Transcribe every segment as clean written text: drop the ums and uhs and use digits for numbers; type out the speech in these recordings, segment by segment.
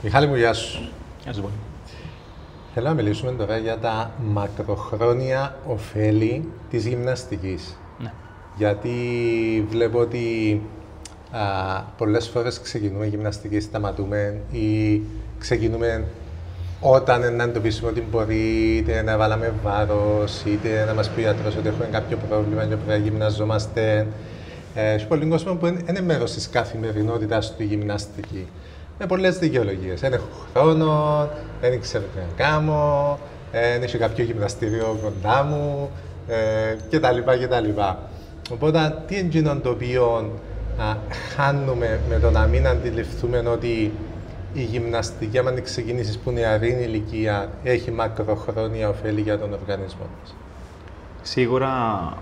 Μιχάλη μου, γεια σου. Γεια σου πολύ. Θέλω να μιλήσουμε τώρα για τα μακροχρόνια ωφέλη της γυμναστικής. Ναι. Γιατί βλέπω ότι πολλές φορές ξεκινούμε γυμναστική, σταματούμε ή ξεκινούμε όταν να εντοπίσουμε ότι μπορεί είτε να βάλαμε βάρος, είτε να μας πει ο γιατρός ότι έχουμε κάποιο πρόβλημα και πρέπει να γυμναζόμαστε. Έχει πολλοί κόσμο που είναι μέρος της καθημερινότητας του η γυμναστική. Με πολλές δικαιολογίες. Δεν έχω χρόνο, δεν ξέρω τι να κάνω, δεν έχει κάποιο γυμναστήριο κοντά μου κτλ. Οπότε, τι είναι εκείνο το οποίο χάνουμε με το να μην αντιληφθούμε ότι η γυμναστική, άμα ξεκινήσεις που νεαρή ηλικία, έχει μακροχρόνια ωφέλη για τον οργανισμό μας. Σίγουρα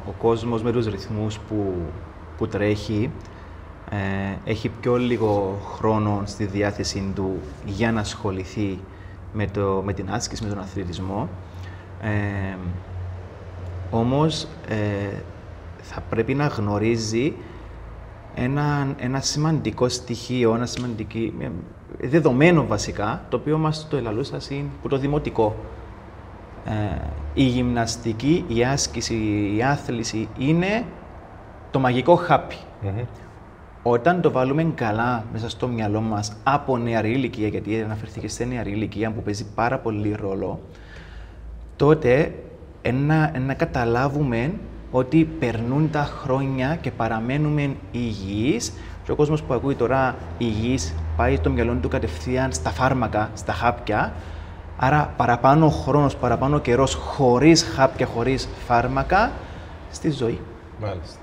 ο κόσμος με τους ρυθμούς που τρέχει έχει πιο λίγο χρόνο στη διάθεση του για να ασχοληθεί με την άσκηση, με τον αθλητισμό. Όμως θα πρέπει να γνωρίζει ένα σημαντικό στοιχείο, δεδομένο βασικά, το οποίο μας το ελαλούσα που το δημοτικό. Η γυμναστική, η άσκηση, η άθληση είναι το μαγικό χάπι. Όταν το βάλουμε καλά μέσα στο μυαλό μας από νεαρή ηλικία, γιατί αναφερθήκε σε νεαρή ηλικία που παίζει πάρα πολύ ρόλο, τότε να καταλάβουμε ότι περνούν τα χρόνια και παραμένουμε υγιείς και ο κόσμος που ακούει τώρα υγιής πάει το μυαλό του κατευθείαν στα φάρμακα, στα χάπια, άρα παραπάνω χρόνος, παραπάνω καιρός χωρίς χάπια, χωρίς φάρμακα στη ζωή. Μάλιστα.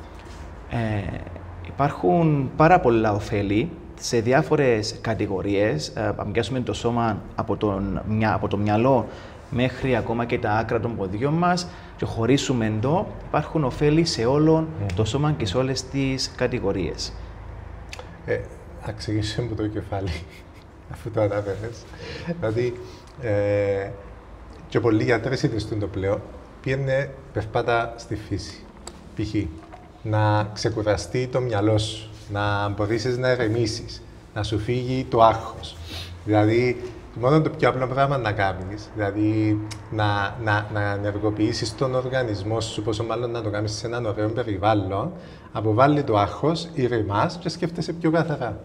Υπάρχουν πάρα πολλά ωφέλη σε διάφορες κατηγορίες. Αν πιάσουμε το σώμα από το μυαλό μέχρι ακόμα και τα άκρα των ποδιών μας και χωρίσουμε το, υπάρχουν ωφέλη σε όλο το σώμα και σε όλες τις κατηγορίες. Θα ξεκινήσουμε από το κεφάλι, αφού το αναφέρες. Δηλαδή, και πολλοί γιατροί συνιστούν το πλέον, πήγαινε περπάτα στη φύση. Π.χ. να ξεκουραστεί το μυαλό σου, να μπορείς να ερεμήσεις, να σου φύγει το άγχος. Δηλαδή, μόνο το πιο απλό πράγμα να κάνεις, δηλαδή να ενεργοποιήσεις τον οργανισμό σου, πόσο μάλλον να το κάνεις σε έναν ωραίο περιβάλλον, αποβάλλει το άγχος, ηρεμάς και σκέφτεσαι πιο καθαρά.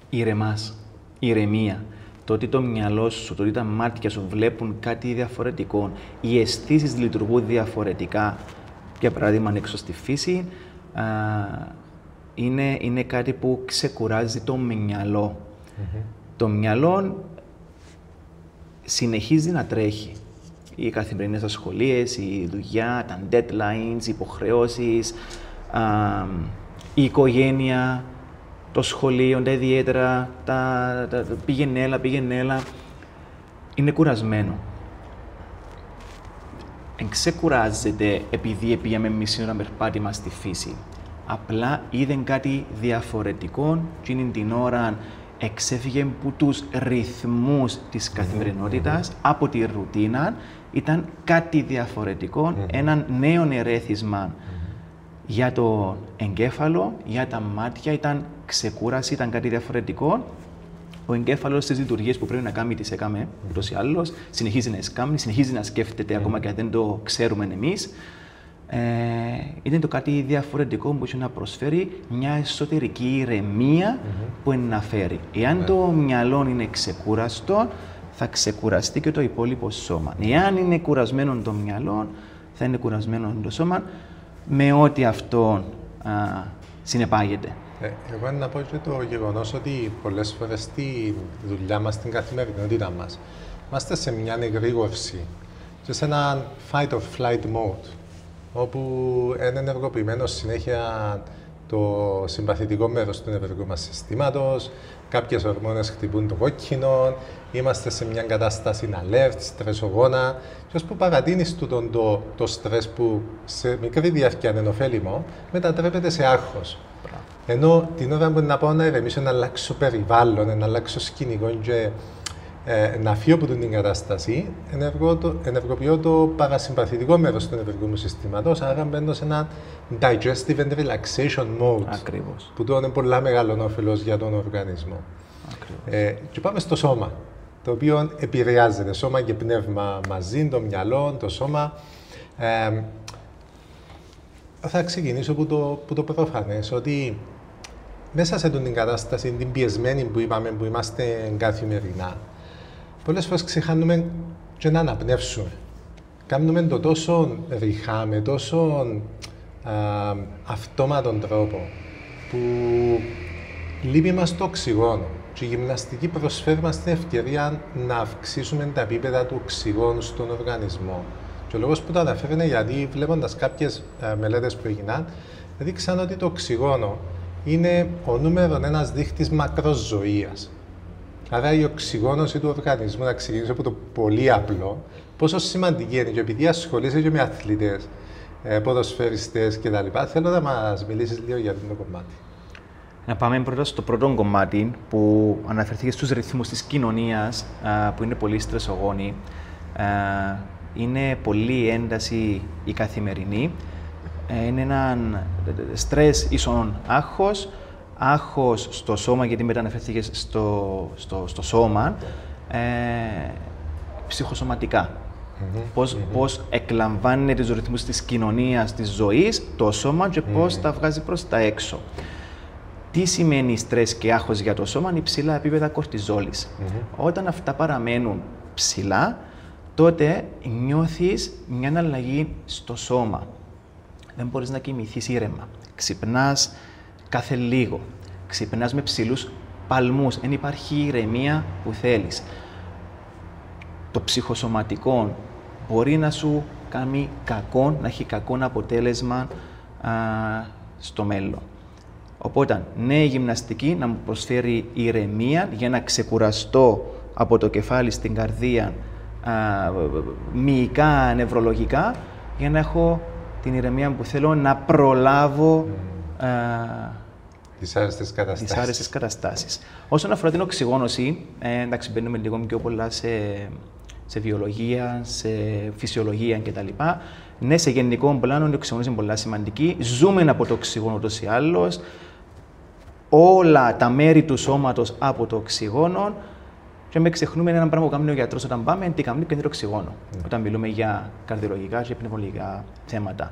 Ηρεμάς, ηρεμία. Το ότι το μυαλό σου, το ότι τα μάτια σου βλέπουν κάτι διαφορετικό, οι αισθήσεις λειτουργούν διαφορετικά. Για παράδειγμα, έξω στη φύση, είναι κάτι που ξεκουράζει το μυαλό. Το μυαλό συνεχίζει να τρέχει. Οι καθημερινές ασχολίες, η δουλειά, τα deadlines, οι υποχρεώσεις, η οικογένεια, το σχολείο, τα ιδιαίτερα, τα πήγαινε έλα, είναι κουρασμένο. Εν ξεκουράζεται επειδή πήγαμε μισή ώρα περπάτημα στη φύση. Απλά είδε κάτι διαφορετικό και την ώρα εξέφυγε από τους ρυθμούς της καθημερινότητας, από τη ρουτίνα, ήταν κάτι διαφορετικό, έναν νέο ερέθισμα για το εγκέφαλο, για τα μάτια, ήταν ξεκούραση, ήταν κάτι διαφορετικό. Ο εγκέφαλος στις λειτουργίες που πρέπει να κάνει τις έκαμε, ούτως ή άλλως, συνεχίζει να σκάμει, συνεχίζει να σκέφτεται ακόμα και αν δεν το ξέρουμε εμείς. Είναι το κάτι διαφορετικό που έχει να προσφέρει μια εσωτερική ηρεμία που είναι να φέρει. Εάν το μυαλό είναι ξεκούραστο, θα ξεκουραστεί και το υπόλοιπο σώμα. Εάν είναι κουρασμένο το μυαλό, θα είναι κουρασμένο το σώμα, με ό,τι αυτό συνεπάγεται. Εγώ να πω και το γεγονός ότι πολλές φορές στη δουλειά μας, στην καθημερινότητά μας, είμαστε σε μια εγρήγορση και σε ένα fight or flight mode, όπου είναι ενεργοποιημένο συνέχεια το συμπαθητικό μέρος του νευρικού μας συστήματος, κάποιες ορμόνες χτυπούν το κόκκινο, είμαστε σε μια κατάσταση alert, στρεσογόνα, και ώσπου παρατείνεις το στρες που σε μικρή διάρκεια είναι ωφέλιμο, μετατρέπεται σε άγχος. Ενώ την ώρα που να πάω να ηρεμήσω, να αλλάξω περιβάλλον, να αλλάξω σκηνικό και να φύγω από την κατάσταση, ενεργοποιώ το παρασυμπαθητικό μέρος του νευρικού μου συστήματος, άρα μπαίνω σε ένα digestive and relaxation mode. Ακριβώς. Που το είναι πολύ μεγάλο όφελος για τον οργανισμό. Και πάμε στο σώμα, το οποίο επηρεάζεται, σώμα και πνεύμα μαζί, το μυαλό, το σώμα. Θα ξεκινήσω που το προφανές, ότι μέσα σε την κατάσταση, την πιεσμένη που είπαμε, που είμαστε καθημερινά, πολλές φορές ξεχάνουμε και να αναπνεύσουμε. Κάνουμε το τόσο ρηχά, με τόσο αυτόματον τρόπο, που λείπει μας το οξυγόνο. Και η γυμναστική προσφέρει μας την ευκαιρία να αυξήσουμε τα επίπεδα του οξυγόνου στον οργανισμό. Και ο λόγος που το αναφέρουν, γιατί βλέποντας κάποιες μελέτες που έγιναν, δείξαν ότι το οξυγόνο είναι ο νούμερο ένας δείχτης μακροζωίας. Άρα η οξυγόνωση του οργανισμού, να ξεκινήσω από το πολύ απλό, πόσο σημαντική είναι. Και επειδή ασχολείσαι και με αθλητές, ποδοσφαιριστές κτλ., θέλω να μας μιλήσεις λίγο για αυτό το κομμάτι. Να πάμε πρώτα στο πρώτο κομμάτι που αναφερθήκε στους ρυθμούς της κοινωνίας, που είναι πολύ στρεσογόνοι. Είναι πολύ ένταση η καθημερινή. Είναι έναν στρες ίσον άγχος, άγχος στο σώμα, γιατί μετά αναφερθήκες στο σώμα, ψυχοσωματικά. Πώς εκλαμβάνει τους ρυθμούς της κοινωνίας, της ζωής, το σώμα και πώς τα βγάζει προς τα έξω. Τι σημαίνει στρες και άγχος για το σώμα? Είναι υψηλά επίπεδα κορτιζόλης. Όταν αυτά παραμένουν ψηλά, τότε νιώθεις μια αλλαγή στο σώμα. Δεν μπορείς να κοιμηθείς ήρεμα. Ξυπνάς κάθε λίγο. Ξυπνάς με ψηλούς παλμούς. Δεν υπάρχει ηρεμία που θέλεις. Το ψυχοσωματικό μπορεί να σου κάνει κακό, να έχει κακό αποτέλεσμα στο μέλλον. Οπότε, ναι, η γυμναστική να μου προσφέρει ηρεμία για να ξεκουραστώ από το κεφάλι στην καρδία, μυϊκά, νευρολογικά, για να έχω την ηρεμία που θέλω να προλάβω τις άρεστες καταστάσεις. Όσον αφορά την οξυγόνωση, εντάξει, μπαίνουμε λίγο πιο πολλά σε βιολογία, σε φυσιολογία κτλ. Ναι, σε γενικό πλάνο η οξυγόνωση είναι πολύ σημαντική. Ζούμε από το οξυγόνο ούτως ή άλλως. Όλα τα μέρη του σώματος από το οξυγόνο. Και με ξεχνούμε ένα πράγμα που κάνει ο γιατρός όταν πάμε, τι κάνει, είναι το οξυγόνο. Όταν μιλούμε για καρδιολογικά και πνευμονικά θέματα.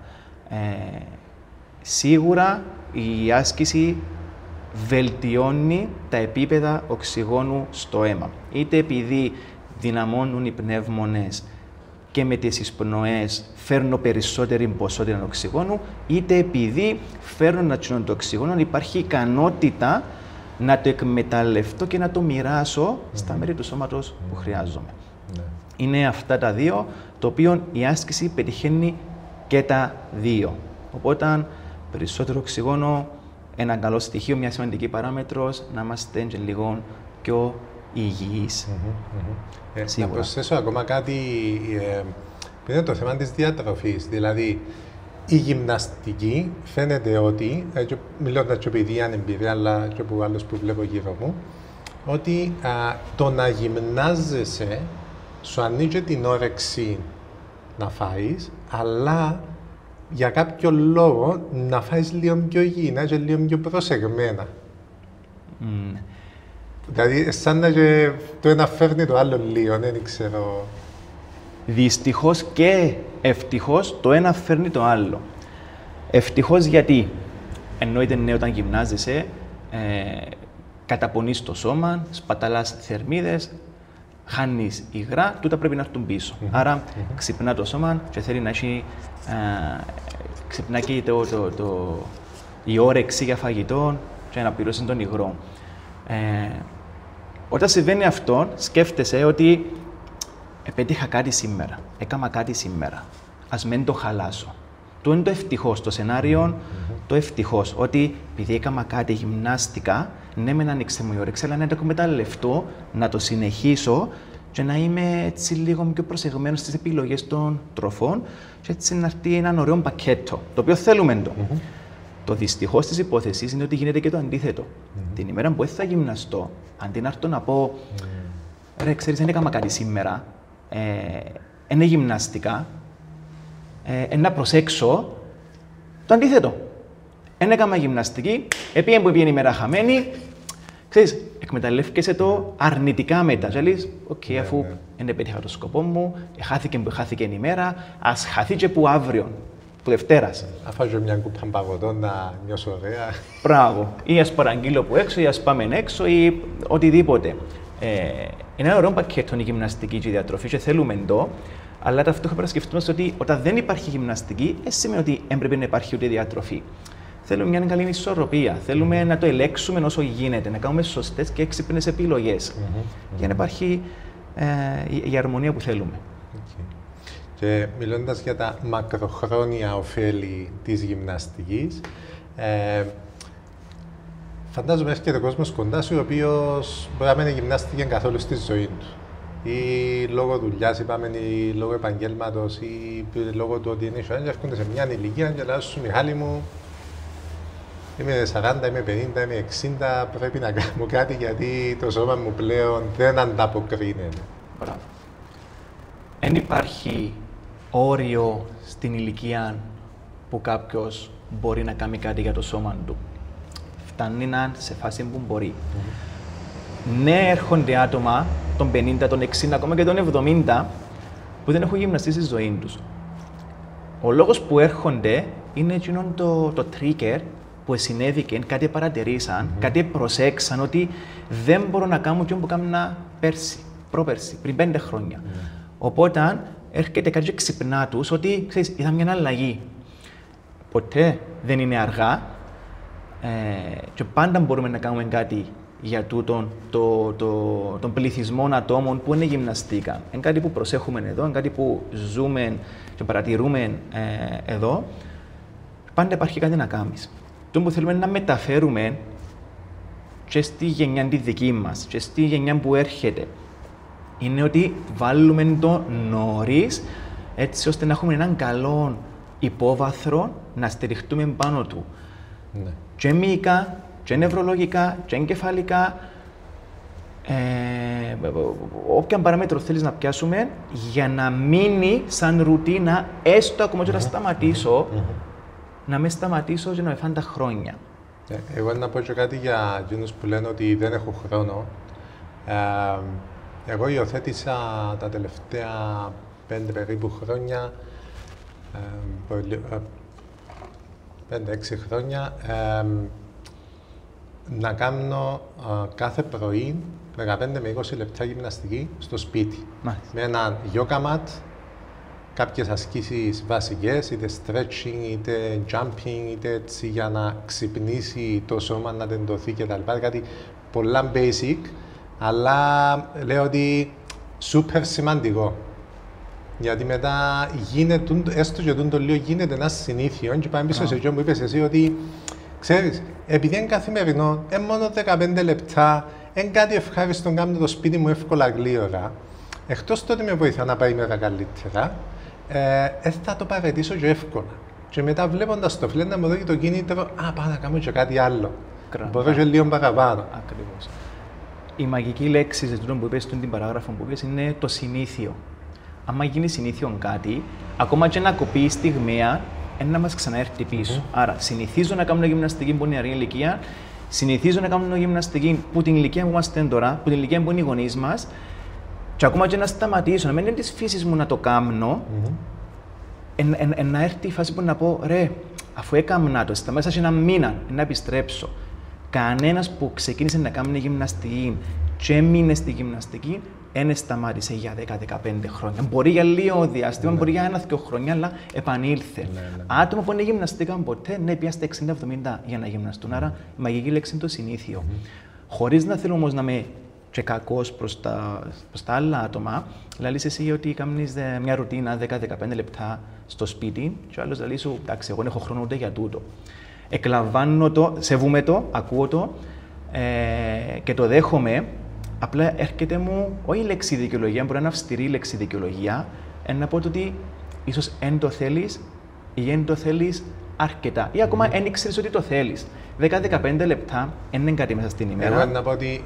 Σίγουρα η άσκηση βελτιώνει τα επίπεδα οξυγόνου στο αίμα. Είτε επειδή δυναμώνουν οι πνεύμονες και με τις εισπνοές φέρνω περισσότερη ποσότητα οξυγόνου, είτε επειδή φέρνω το οξυγόνο, υπάρχει ικανότητα να το εκμεταλλευτώ και να το μοιράσω στα μέρη του σώματος που χρειάζομαι. Είναι αυτά τα δύο, το οποίο η άσκηση πετυχαίνει και τα δύο. Οπότε, περισσότερο οξυγόνο, ένα καλό στοιχείο, μια σημαντική παράμετρος, να είμαστε και λίγο πιο υγιείς. Να προσθέσω ακόμα κάτι, που είναι το θέμα της διατροφής. Δηλαδή, η γυμναστική φαίνεται ότι, μιλώντας και επειδή είναι εμπειρία, αλλά και από άλλους που βλέπω γύρω μου, ότι το να γυμνάζεσαι σου ανοίγει την όρεξη να φάεις, αλλά για κάποιο λόγο να φάεις λίγο πιο υγιεινά και λίγο πιο προσεγμένα. Δηλαδή, σαν να το ένα φέρνει το άλλο λίγο, δεν ξέρω. Δυστυχώς και ευτυχώς το ένα φέρνει το άλλο. Ευτυχώς γιατί, εννοείται ναι, όταν γυμνάζεσαι, καταπονείς το σώμα, σπαταλάς θερμίδες, χάνεις υγρά, τούτα πρέπει να έρθουν πίσω. Άρα ξυπνά το σώμα και θέλει να έχει, ξυπνά και η όρεξη για φαγητό και να πληρώσει τον υγρό. Όταν συμβαίνει αυτό, σκέφτεσαι ότι επέτυχα κάτι σήμερα, έκανα κάτι σήμερα, ας μην το χαλάσω. Το είναι το ευτυχώς, το σενάριο, το ευτυχώς, ότι επειδή έκανα κάτι, γυμνάστηκα, ναι, με ανοίξε μου η όρεξη, αλλά να το εκμεταλλευτώ, να το συνεχίσω και να είμαι έτσι λίγο πιο προσεγμένος στις επιλογές των τροφών και έτσι να έρθει έναν ωραίο πακέτο, το οποίο θέλουμε το. Το δυστυχώς της υπόθεσης είναι ότι γίνεται και το αντίθετο. Την ημέρα που θα γυμναστώ, αντί να έρθω να πω, ρε, ξέρεις, δεν έκανα κάτι σήμερα, είναι γυμναστικά, να προσέξω, το αντίθετο. Δεν έκανα γυμναστική, επειδή που πήγαινε η μέρα χαμένη, ξέρεις, εκμεταλλεύκεσαι το αρνητικά μετά. Και λες, οκ, αφού δεν πέτυχα το σκοπό μου, χάθηκε που χάθηκε η ημέρα, ας χαθεί και που αύριο, που Δευτέρας. Αφάζω μια κούπα παγωτών να νιώσω ωραία. Μπράβο. Ή ας παραγγείλω που έξω, ή ας πάμε έξω, ή οτιδήποτε. Είναι ένα ωραίο πακέτο η γυμναστική και η διατροφή, και θέλουμε το, αλλά ταυτόχρονα πρέπει να σκεφτούμε ότι όταν δεν υπάρχει γυμναστική, δεν σημαίνει ότι έπρεπε να υπάρχει ούτε διατροφή. Θέλουμε μια καλή ισορροπία. Θέλουμε να το ελέγξουμε όσο γίνεται, να κάνουμε σωστές και έξυπνες επιλογές για να υπάρχει η αρμονία που θέλουμε. Και μιλώντας για τα μακροχρόνια ωφέλη της γυμναστικής, φαντάζομαι έρχεται ο κόσμος κοντά σου, ο οποίος μπορεί να μην γυμνάστηκε καθόλου στη ζωή του. Ή λόγω δουλειάς, είπαμε, ή λόγω επαγγέλματος, ή λόγω του ότι είναι ισορροπία, έρχονται σε μια ηλικία και λένε σου, Μιχάλη μου, είμαι 40, είμαι 50, είμαι 60, πρέπει να κάνω κάτι γιατί το σώμα μου πλέον δεν ανταποκρίνεται. Μπράβο. Δεν υπάρχει όριο στην ηλικία που κάποιος μπορεί να κάνει κάτι για το σώμα του. Φτάνει να είναι σε φάση που μπορεί. Ναι, έρχονται άτομα των 50, των 60, ακόμα και των 70 που δεν έχουν γυμναστεί στη ζωή τους. Ο λόγος που έρχονται είναι εκείνο το trigger που συνέβηκε, κάτι παρατηρήσαν, κάτι προσέξαν ότι δεν μπορώ να κάνω αυτό που έκανα πέρσι, πρόπερσι, πριν 5 χρόνια. Οπότε έρχεται κάτι και ξυπνά τους ότι ξέρεις, είδα μια αλλαγή. Ποτέ δεν είναι αργά και πάντα μπορούμε να κάνουμε κάτι για τον πληθυσμό ατόμων που είναι γυμναστήκα. Είναι κάτι που προσέχουμε εδώ, είναι κάτι που ζούμε και παρατηρούμε εδώ. Πάντα υπάρχει κάτι να κάνεις. Το που θέλουμε να μεταφέρουμε και στη γενιά τη δική μας και στη γενιά που έρχεται είναι ότι βάλουμε το νωρίς έτσι ώστε να έχουμε έναν καλό υπόβαθρο να στηριχτούμε πάνω του. Ναι. Και μυϊκά, και νευρολογικά, και εγκεφαλικά, όποια παράμετρο θέλεις να πιάσουμε για να μείνει σαν ρουτίνα, έστω ακόμα και να σταματήσω, να με σταματήσω και να με φάνε τα χρόνια. Εγώ να πω και κάτι για εκείνους που λένε ότι δεν έχω χρόνο. Εγώ υιοθέτησα τα τελευταία 5 περίπου χρόνια, 5-6 χρόνια, να κάνω κάθε πρωί 15 με 20 λεπτά γυμναστική στο σπίτι. Μάλιστα. Με ένα yoga mat, κάποιες ασκήσεις βασικές, είτε stretching, είτε jumping, είτε έτσι για να ξυπνήσει το σώμα, να τεντωθεί κτλ. Κάτι πολλά basic, αλλά λέω ότι super σημαντικό. Γιατί μετά γίνεται, έστω και το λίγο γίνεται ένα συνήθειο και πάμε πίσω σε αυτό που είπες εσύ ότι ξέρεις, επειδή είναι καθημερινό, είναι μόνο 15 λεπτά, είναι κάτι ευχάριστο να κάνω το σπίτι μου εύκολα γλύωρα. Εκτός τότε με βοηθά να πάει η μέρα καλύτερα, θα το παρατήσω και εύκολα. Και μετά βλέποντας το φλέν να μου δώσει το κίνητρο, πάω να κάνω και κάτι άλλο. Μπορώ και λίγο παραπάνω. Ακριβώς. Η μαγική λέξη σε τούτο που είπες, στην παράγραφο που είπες, είναι το συνήθειο. Αν γίνει συνήθειο κάτι, ακόμα και να κοπεί στιγμία, να μας ξαναέρθει πίσω. Άρα, συνηθίζω να κάνω γυμναστική που είναι νεαρή ηλικία, συνηθίζω να κάνω γυμναστική που την ηλικία που είμαστε τώρα, που την ηλικία που είναι οι γονείς μας, και ακόμα και να σταματήσω, να μην είναι της φύσης μου να το κάνω, να έρθει η φάση που να πω, ρε, αφού έκανα το, στα μέσα σε ένα μήνα, να επιστρέψω. Κανένας που ξεκίνησε να κάνει γυμναστική και έμεινε στη γυμναστική, δεν σταμάτησε για 10-15 χρόνια. Μπορεί για λίγο διάστημα, μπορεί για 1-2 χρόνια, αλλά επανήλθε. Άτομα που δεν γυμναστήκαν ποτέ, ναι, πια στα 60-70 για να γυμναστούν. Άρα η μαγική λέξη είναι το συνήθειο. Χωρίς να θέλω όμως να είμαι και κακός προς τα άλλα άτομα, λαλείς εσύ ότι κάνεις μια ρουτίνα 10-15 λεπτά στο σπίτι, και ο άλλος λαλείς σου, εντάξει, εγώ δεν έχω χρόνο ούτε για τούτο. Εκλαμβάνω το, σεβούμαι το, ακούω το και το δέχομαι. Απλά έρχεται μου, όχι η λέξη δικαιολογία, μπορεί να είναι αυστηρή λέξη δικαιολογία, να πω ότι ίσως εν το θέλεις ή εν το θέλεις αρκετά. Ή ακόμα εν ήξερες ότι το θέλεις. 10-15 λεπτά είναι κάτι μέσα στην ημέρα. Εγώ να πω ότι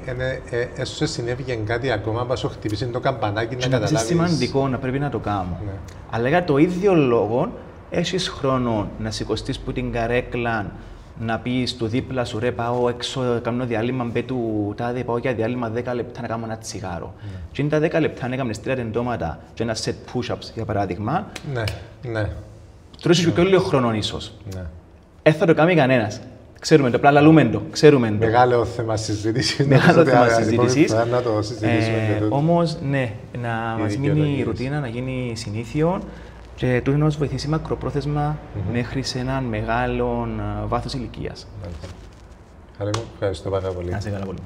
έσω συνέβη κάτι ακόμα, πας χτυπήσει το καμπανάκι να καταλάβεις. Είναι σημαντικό να πρέπει να το κάνω. Ναι. Αλλά για το ίδιο λόγο, έχεις χρόνο να σηκωστείς που την καρέκλα, να πεις του δίπλα σου ρε πάω έξω, κάνω διάλειμμα μπε του τάδε, πάω για διάλειμμα 10 λεπτά να κάνω ένα τσιγάρο. Και είναι τα 10 λεπτά να έκαμε 3 τεντώματα και ένα set push-ups για παράδειγμα. Ναι. Τρώσεις και όλο χρόνο ίσως. Ναι. Θα το κάνει κανένας. Ξέρουμε το, απλά λαλούμε το. Μεγάλο θέμα συζήτησης. Μεγάλο θέμα συζήτησης. Να το συζητήσουμε. Όμως, ναι, να μας μείνει η ρουτίνα, να γίνει συνήθιο και τούτο να μας βοηθήσει μακροπρόθεσμα μέχρι σε έναν μεγάλο βάθος ηλικίας. Χαρή μου, ευχαριστώ πάρα πολύ. Να σε καλά πολύ.